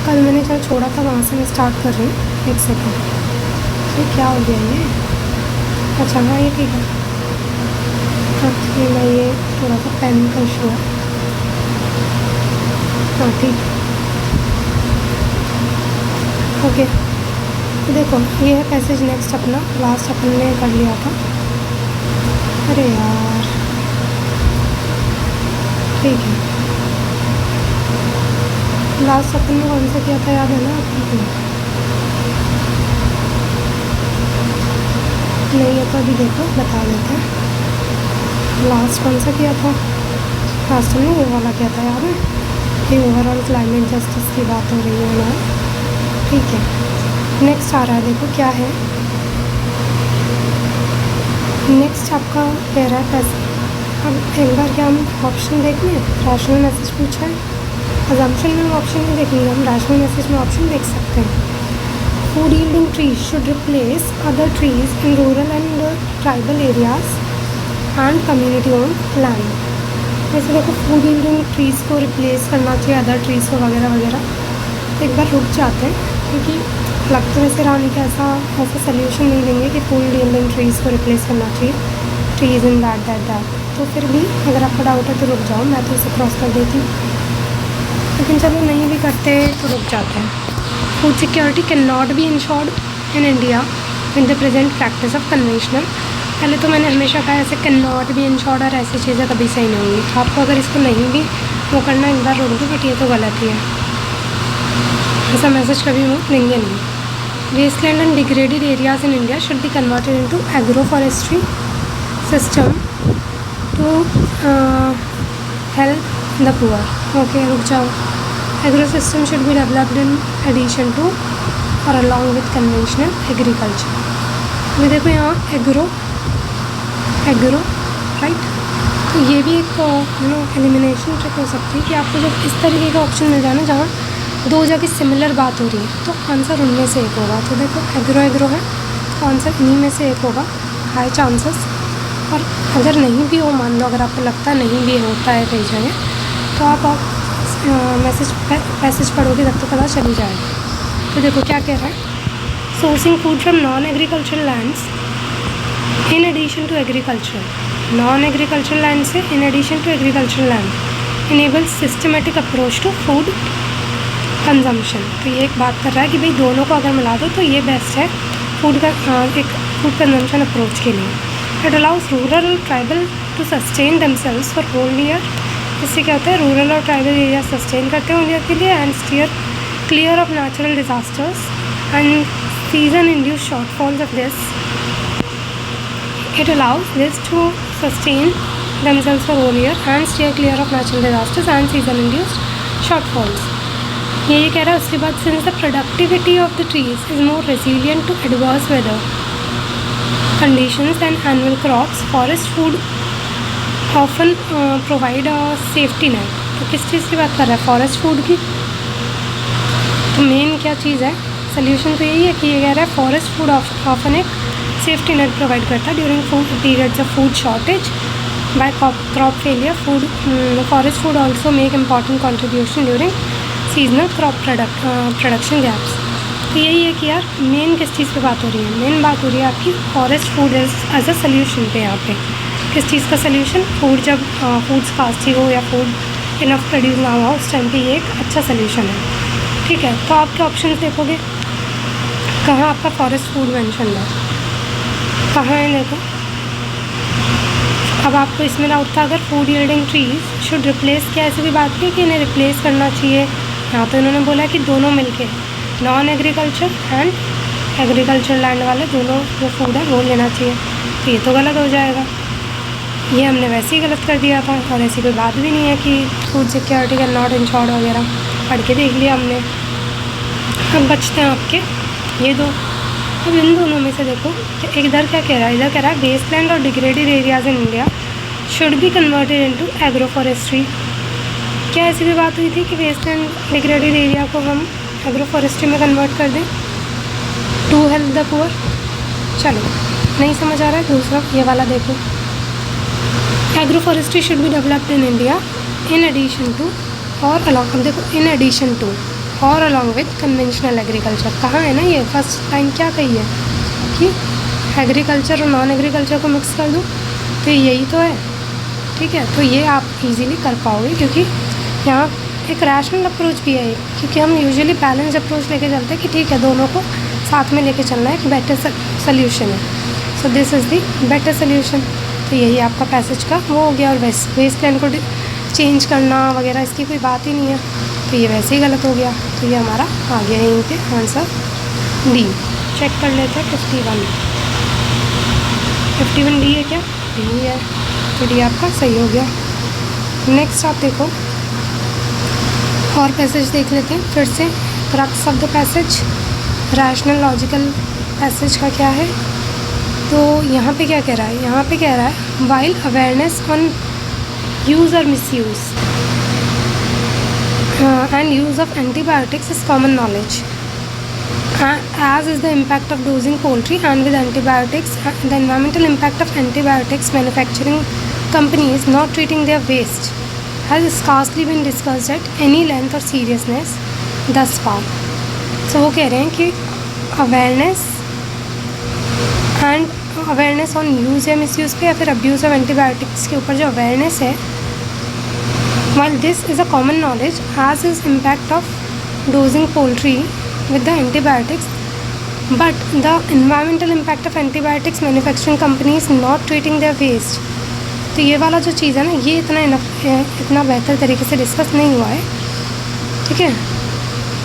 कल मैंने जहाँ छोड़ा था वहाँ से मैं स्टार्ट कर रही हूँ। एक सेकेंड, ये क्या हो गया ये? अच्छा हाँ ये ठीक है। एक्चुअली मैं ये थोड़ा सा पेन का इशू है। हाँ ठीक है, ओके। तो देखो ये है पैसेज नेक्स्ट अपना, लास्ट अपन ने कर लिया था। अरे यार ठीक है, लास्ट अपन ने कौन सा किया था याद है ना आपको? नहीं है तो अभी देखो बता देते हैं। लास्ट कौन सा किया था? लास्ट हमने ये वाला किया था याद है, कि ओवरऑल क्लाइमेट जस्टिस की बात हो रही है ना। ठीक है, नेक्स्ट आ रहा है, देखो क्या है नेक्स्ट आपका कह रहा है पैसे। अब एक बार क्या हम ऑप्शन देख लें? रैशनल मैसेज पूछा है, अजम्पशन में हम ऑप्शन नहीं देखेंगे, हम रैशनल मैसेज में ऑप्शन देख सकते हैं। Food yielding trees should replace other trees in rural and tribal areas and community own land. जैसे देखो फूड यील्डिंग ट्रीज़ को रिप्लेस करना चाहिए अदर ट्रीज़ को वगैरह वगैरह। एक बार रुक जाते हैं, क्योंकि लग तो वैसे रहा नहीं कि ऐसा सोल्यूशन नहीं देंगे कि फूड यील्डिंग ट्रीज़ को रिप्लेस करना चाहिए ट्रीज़ इन दैट। तो फिर भी अगर आपका डाउट है तो रुक जाओ, मैं तो इसे क्रॉस कर देती हूँ। लेकिन चलो नहीं भी करते तो रुक जाते हैं। Food security can not be insured in India with the present practice of conventional. पहले तो मैंने हमेशा कहा ऐसे कैन नॉट बी इंश्योर्ड और ऐसी चीज़ें कभी सही नहीं होंगी। तो आपको अगर इसको नहीं भी वो करना एक बार रोक दो, बट ये तो गलत ही है, ऐसा मैसेज कभी वो देंगे नहीं। Wasteland and degraded areas in India should be converted into agroforestry system to help the poor. Okay रुक जाओ। Agro system should be developed in addition to or along with conventional agriculture. अभी देखो यहाँ agro right, तो ये भी एक elimination trick हो सकती है कि आपको जब इस तरीके का ऑप्शन मिल जाए ना जहाँ दो जगह सिमिलर बात हो रही है, तो आंसर उनमें से एक होगा। तो देखो एग्रो है तो आंसर इन्हीं में से एक होगा, हाई चांसेस। और अगर नहीं भी हो, मान लो अगर आपको लगता नहीं भी होता है कई जगह, तो आप मैसेज पढ़ोगे तब तो पता चल ही जाएगा। तो देखो क्या कह रहा है, sourcing food from non agricultural lands in addition to agriculture. Non agricultural land से in addition to agricultural land enables systematic approach to food consumption. तो ये एक बात कर रहा है कि भाई दोनों को अगर मिला दो तो ये बेस्ट है एक फूड कंजम्पशन अप्रोच के लिए। इट अलाउज रूरल और tribal to sustain themselves for whole year. इससे क्या होता है, रूरल और ट्राइबल एरिया सस्टेन करते हैं ईयर के लिए and steer clear of natural disasters and season induce shortfalls of this. It allows this to sustain themselves for whole year and steer clear of natural disasters and season-induced shortfalls. ये कह रहा है उसके बाद, since the productivity of the trees is more resilient to adverse weather conditions than annual crops, forest food often provide a safety net. तो किस चीज़ की बात कर रहा है, फॉरेस्ट फूड की। तो मेन क्या चीज़ है, सोल्यूशन तो यही है कि ये कह रहा है फॉरेस्ट फूड ऑफन एक सेफ्टी नेट प्रोवाइड करता है during periods of food shortage by crop failure. Forest food also make important contribution during seasonal crop production gaps. तो यही है कि यार मेन किस चीज़ पे बात हो रही है, मेन बात हो रही है आपकी forest food as a solution पे। यहाँ पे किस चीज़ का सोल्यूशन, फूड जब फूड स्कार्सिटी हो या फूड इनफ प्रोड्यूस ना हुआ उस टाइम पे ये एक अच्छा सोल्यूशन है। ठीक है, तो आपके ऑप्शन देखोगे कहाँ आपका फॉरेस्ट फूड मेंशन है, कहाँ है देखो। अब आपको इसमें डाउट था अगर food yielding trees should replace, क्या ऐसी भी बात की कि इन्हें रिप्लेस करना चाहिए। यहाँ तो इन्होंने बोला कि दोनों मिलके non agriculture and agriculture land वाले दोनों जो फूड है वो लेना चाहिए। तो ये तो गलत हो जाएगा, ये हमने वैसे ही गलत कर दिया था और ऐसी कोई बात भी नहीं है कि food security can not insured वगैरह, पढ़ के देख लिया हमने। अब बचते हैं आपके ये दो। अब इन दोनों में से देखो कि इधर क्या कह रहा है, इधर कह रहा है वेस्टलैंड और degraded areas in India should be converted into agro forestry. क्या ऐसी भी बात हुई थी कि वेस्टलैंड डिग्रेडेड एरिया को हम एग्रो फॉरेस्ट्री में कन्वर्ट कर दें टू हेल्प द पुअर? चलो नहीं समझ आ रहा है, दूसरा ये वाला देखो, agroforestry should be developed in India in addition to or along. अब देखो in addition to or along with conventional agriculture. कहाँ है ना ये, फर्स्ट लाइन क्या कही है कि एग्रीकल्चर और नॉन एग्रीकल्चर को मिक्स कर दूँ, तो यही तो है, ठीक है। तो ये आप इजीली कर पाओगे, क्योंकि यहाँ एक रैशनल अप्रोच भी है, क्योंकि हम यूजुअली बैलेंस अप्रोच लेके चलते हैं कि ठीक है दोनों को साथ में लेके चलना है, एक बेटर सोल्यूशन है। So this is the better solution. तो यही आपका पैसेज का वो हो गया। और वेस्ट लैंड को चेंज करना वगैरह इसकी कोई बात ही नहीं है, तो ये वैसे ही गलत हो गया। तो ये हमारा आ गया यहीं पे आंसर डी। चेक कर लेते हैं 51 डी है क्या, डी है, तो डी आपका सही हो गया। नेक्स्ट आप देखो और पैसेज देख लेते हैं फिर से। Crux of the passage, rational logical passage का क्या है, तो यहाँ पे क्या कह रहा है, यहाँ पे कह रहा है वाइल अवेयरनेस ऑन यूज़ और miss use and use of antibiotics is common knowledge, as is the impact of dosing poultry and with antibiotics. The environmental impact of antibiotics manufacturing companies not treating their waste has scarcely been discussed at any length or seriousness thus far. So वो कह रहे हैं कि awareness on use या miss use पे या फिर abuse of antibiotics के ऊपर जो अवेयरनेस है, while this is a common knowledge as is impact of dosing poultry with the antibiotics, but the environmental impact of antibiotics manufacturing companies not treating their waste, तो ये वाला जो चीज़ है ना, ये इतना बेहतर तरीके से डिस्कस नहीं हुआ है, ठीक है।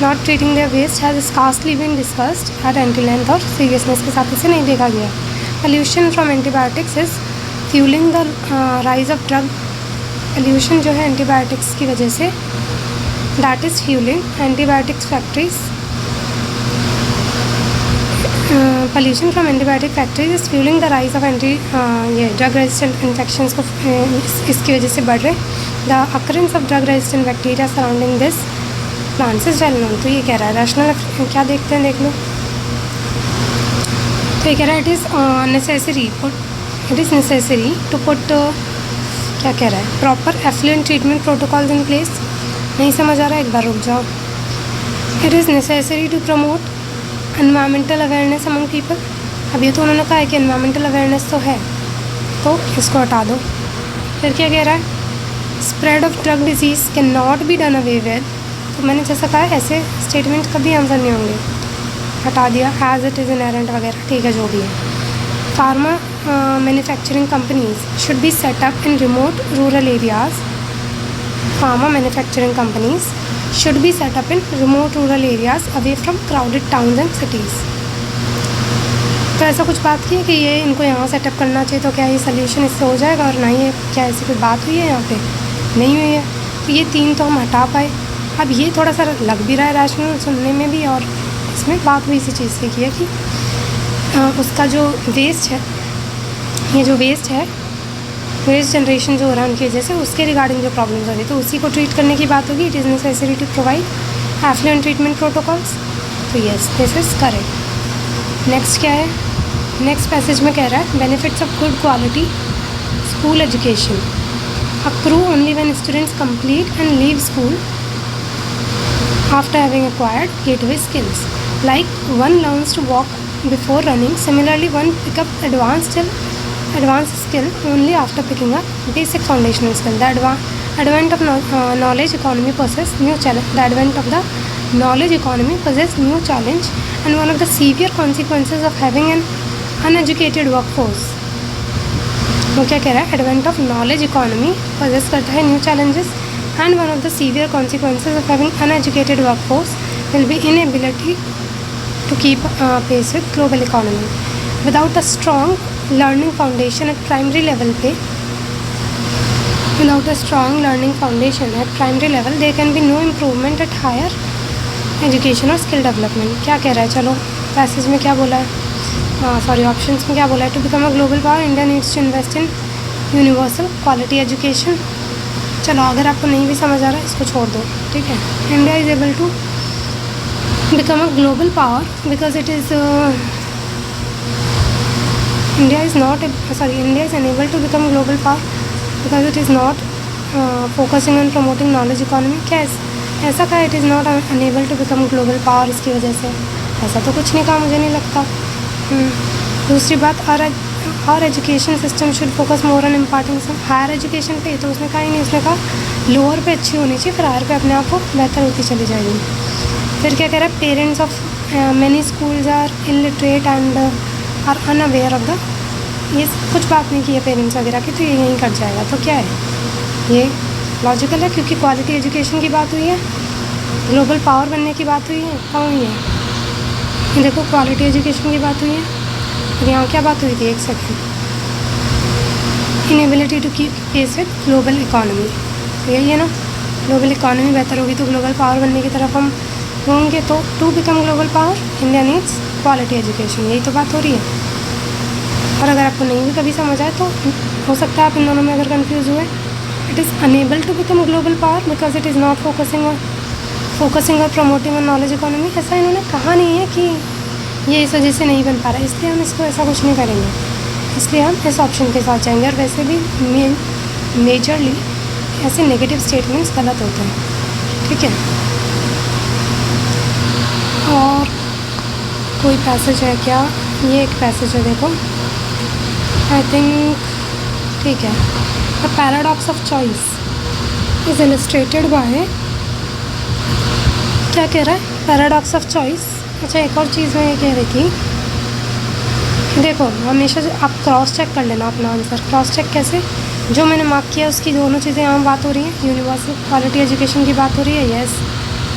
Not treating their waste has scarcely been discussed at entire length और सीरियसनेस के साथ इसे नहीं देखा गया। Pollution from antibiotics is fuelling the rise of drug. Pollution जो है एंटीबायोटिक्स की वजह से, that is fuelling antibiotics factories. Pollution from antibiotic factories is fuelling the rise of ये ड्रग रेजिस्टेंट इन्फेक्शंस को इसकी वजह से बढ़ रहे। The occurrence of drug resistant bacteria surrounding this plants is well known. तो ये कह रहा है रैशनल, क्या देखते हैं देख लो। तो ये कह रहा है it is necessary to put, क्या कह रहा है, proper effluent treatment protocols in place. नहीं समझ आ रहा है, एक बार रुक जाओ। It is necessary to promote environmental awareness among people. अब ये तो उन्होंने कहा है कि एनवायरमेंटल अवेयरनेस तो है, तो इसको हटा दो। फिर क्या कह रहा है, spread of drug disease can not be done away with. तो मैंने जैसा कहा है ऐसे स्टेटमेंट कभी आंसर नहीं होंगे, हटा दिया। एज इट इज़ इनहेरेंट वगैरह, ठीक है जो भी है। Pharma manufacturing companies should be set up in remote rural areas. Pharma manufacturing companies should be set up in remote rural areas away from crowded towns and cities। तो ऐसा कुछ बात की है कि ये इनको यहाँ सेटअप करना चाहिए, तो क्या ये सोल्यूशन इससे हो जाएगा? और ना ही क्या ऐसी कोई बात हुई है यहाँ पे, नहीं हुई है। तो ये तीन तो हम हटा पाए। अब ये थोड़ा सा लग भी रहा है रैशनल सुनने में भी, और इसमें बात भी इसी चीज़ से की है कि उसका जो वेस्ट है, ये जो वेस्ट है, वेस्ट जनरेशन जो हो रहा है उनकी वजह से, उसके रिगार्डिंग जो प्रॉब्लम्स हो रही है, तो उसी को ट्रीट करने की बात होगी। It is necessary to provide effluent treatment protocols. तो yes, this is correct. Next क्या है, नेक्स्ट पैसेज में कह रहा है benefits of good quality school education accrue only when students complete and leave school after having acquired gateway skills like one learns to walk before running. Similarly one pick up advanced skill only after picking up basic foundational skill. The advent of knowledge economy possesses new challenge. The advent of the knowledge economy possesses new challenge, and one of the severe consequences of having an uneducated workforce. वो क्या कह रहा है, advent of knowledge economy possess करता है new challenges, and one of the severe consequences of having uneducated workforce will be inability to keep pace with global economy. Without a strong learning foundation at primary level पे, without a strong learning foundation at primary level there can be no improvement at higher education or skill development। क्या कह रहा है, चलो passage में क्या बोला है, सॉरी ऑप्शंस में क्या बोला है। To become a global power India needs to invest in universal quality education. चलो अगर आपको नहीं भी समझ आ रहा है इसको छोड़ दो, ठीक है। India is able to become a global power because it is India is unable to become global power because it is not focusing on promoting knowledge economy। क्या ऐसा कहा it is not unable to become global power इसकी वजह से, ऐसा तो कुछ नहीं कहा, मुझे नहीं लगता। दूसरी बात, और education system should focus more on imparting some higher education पे, तो उसने कहा ही नहीं, उसने कहा लोअर पे अच्छी होनी चाहिए, फिर हायर पे अपने आप को बेहतर होती चली जाएगी। फिर क्या कह रहा है, parents of many schools are illiterate and are unaware of the, ये कुछ बात नहीं की है पेरेंट्स वगैरह की, तो ये यहीं कट जाएगा। तो क्या है ये लॉजिकल है, क्योंकि क्वालिटी एजुकेशन की बात हुई है, ग्लोबल पावर बनने की बात हुई है, कहाँ हुई है, देखो क्वालिटी एजुकेशन की बात हुई है, और यहाँ क्या बात हुई थी, एक second, inability to keep pace with global economy, तो यही है ना, ग्लोबल इकॉनमी बेहतर होगी तो ग्लोबल पावर बनने की तरफ हम होंगे, तो to become global power India needs quality education, यही तो बात हो रही है। और अगर आपको नहीं भी कभी समझ आए तो हो सकता है आप इन दोनों में अगर कंफ्यूज हुए, it is unable to become global power because it is not focusing और प्रमोटिंग ऑन नॉलेज इकोनॉमी, ऐसा इन्होंने कहा नहीं है कि ये इस वजह से नहीं बन पा रहा है, इसलिए हम इसको ऐसा कुछ नहीं करेंगे, इसलिए हम इस ऑप्शन के साथ जाएंगे। और वैसे भी मेजरली ऐसे नेगेटिव स्टेटमेंट्स गलत होते हैं, ठीक है। और कोई पैसेज है क्या, ये एक पैसेज है, देखो आई थिंक, ठीक है, the paradox of choice is illustrated bye, क्या कह रहा है, पैराडॉक्स ऑफ चॉइस। अच्छा, एक और चीज़ मैं ये कह रही थी, देखो हमेशा आप क्रॉस चेक कर लेना अपना आंसर, क्रॉस चेक कैसे, जो मैंने मार्क किया उसकी दोनों चीज़ें यहाँ बात हो रही हैं, यूनिवर्सल क्वालिटी एजुकेशन की बात हो रही है, यस,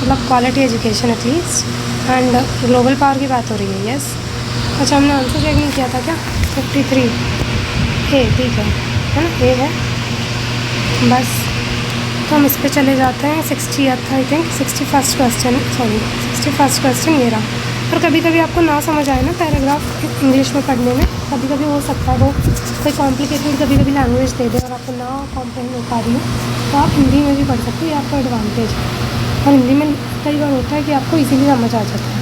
मतलब quality education at least, and global power की बात हो रही है, यस। अच्छा, हमने आंसर चेक नहीं किया था क्या, 53 ए, ठीक है ना, ए है बस। तो हम इस पे चले जाते हैं, 60th I think 61st question, sorry 61st question ये रहा। और कभी कभी आपको ना समझ आए ना पैराग्राफ इंग्लिश में पढ़ने में, कभी कभी हो सकता है वो कोई कॉम्प्लिकेटेड कभी कभी लैंग्वेज दे दे और आपको ना कॉम्प्रहेंड हो पा रही हो, तो आप हिंदी में भी पढ़ सकते हो, ये आपका एडवांटेज है। और हिंदी में कई बार होता है कि आपको इजीली समझ आ जाता है।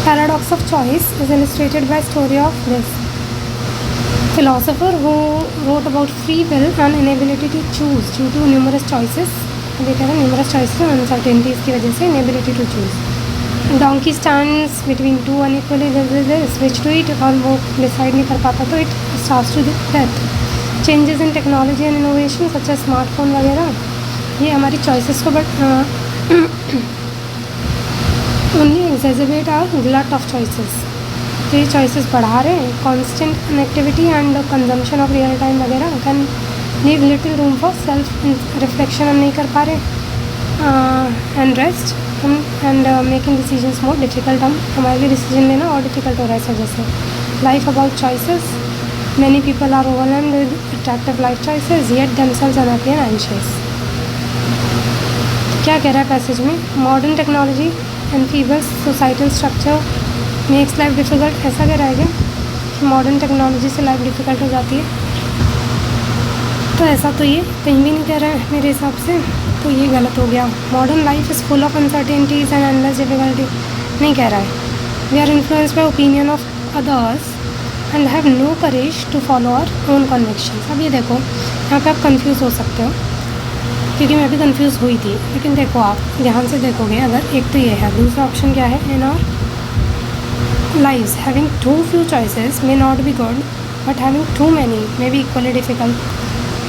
Paradox of choice is illustrated bye story of this philosopher who wrote about free will and inability to choose due to numerous choices, अब ये कह रहे हैं numerous choices and uncertainties की वजह से inability to choose. Donkey stands between two unequally which to eat, और वो डिसाइड नहीं कर पाता तो it starves to death. Changes in technology and innovation such as smartphone वगैरह, ये हमारी choices को only exacerbate our glut of choices, तो ये चॉइसेस बढ़ा रहे हैं। Constant connectivity and consumption of real time वगैरह can leave little room for self reflection, हम नहीं कर पा रहे, and rest and making decisions more difficult, हमारे लिए डिसीजन लेना और डिफ़िकल्ट हो रहा है इस वजह से। Life about choices, many people are overwhelmed with attractive life choices yet themselves unhappy and anxious. क्या कह रहा है पैसेज में, modern technology and feeble societal structure makes life difficult, ऐसा कह रहा है कि मॉडर्न टेक्नोलॉजी से लाइफ डिफ़िकल्ट हो जाती है, तो ऐसा तो ये कहीं भी नहीं कह रहा है मेरे हिसाब से, तो ये गलत हो गया। Modern life is full of uncertainties and endless difficulty, नहीं कह रहा है। We are influenced by opinion of others and have no courage to follow our own convictions. अब ये देखो, यहाँ पे आप कंफ्यूज हो सकते हो, क्योंकि मैं भी कंफ्यूज हुई थी, लेकिन देखो आप ध्यान से देखोगे अगर, एक तो ये है, दूसरा ऑप्शन क्या है, in our lives having too few choices may not be good but having too many may be equally difficult।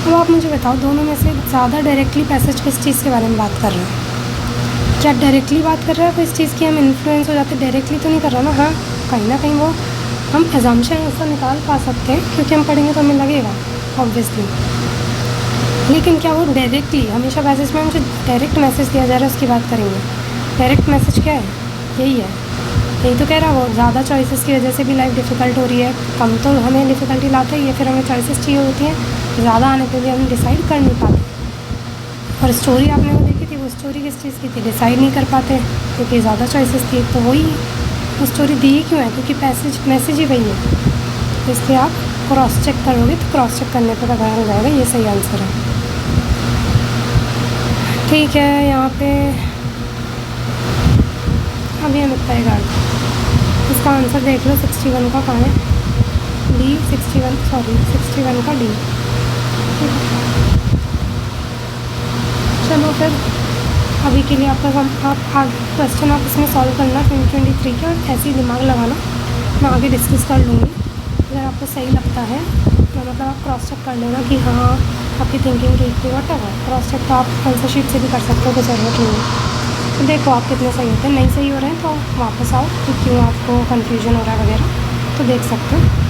अब आप मुझे बताओ दोनों में से ज़्यादा डायरेक्टली पैसेज किस चीज़ के बारे में बात कर रहे हैं? क्या डायरेक्टली बात कर रहा है कोई इस चीज़ की हम इन्फ्लुएंस हो जाते, डायरेक्टली तो नहीं कर रहा ना, हाँ कहीं ना कहीं वो हम एजम्पशन ऐसा निकाल पा सकते हैं क्योंकि हम पढ़ेंगे तो हमें लगेगा ऑब्वियसली, लेकिन क्या वो डायरेक्टली हमेशा पैसेज में मुझे डायरेक्ट मैसेज दिया जा रहा है उसकी बात करेंगे? डायरेक्ट मैसेज क्या है, यही है, यही तो कह रहा वो ज़्यादा चॉइसेस की वजह से भी लाइफ डिफ़िकल्ट हो रही है, कम तो हमें डिफ़िकल्टी लाते ही है, फिर हमें चॉइसेस चाहिए होती हैं, ज़्यादा आने पे भी हम डिसाइड कर नहीं पाते। और स्टोरी आपने वो देखी थी, वो स्टोरी किस चीज़ की थी, डिसाइड नहीं कर पाते क्योंकि ज़्यादा चॉइसेस थी, तो वही वो स्टोरी दी क्यों है, क्योंकि मैसेज ही वही है, तो इसलिए आप क्रॉस चेक करोगे तो क्रॉस चेक करने पर पता हो जाएगा ये सही आंसर है। ठीक है, यहाँ पे अभी हम इतना ही गाड़, इसका आंसर देख लो 61 का कहाँ है, डी 61 का डी। चलो फिर अभी के लिए आपका आप क्वेश्चन आप इसमें सॉल्व करना 2023 के, और ऐसे ही दिमाग लगाना, मैं आगे डिस्कस कर लूँगी। अगर आपको सही लगता है तो मतलब आप क्रॉस चेक कर लेना कि हाँ आपकी थिंकिंग ठीक थी, वट एवर। क्रॉस चेक तो आप आंसर शीट से भी कर सकते हो, कोई ज़रूरत नहीं है। तो देखो आप कितने सही होते हैं, नहीं सही हो रहे हैं तो वापस आओ कि क्यों आपको कन्फ्यूजन हो रहा है वगैरह, तो देख सकते हो।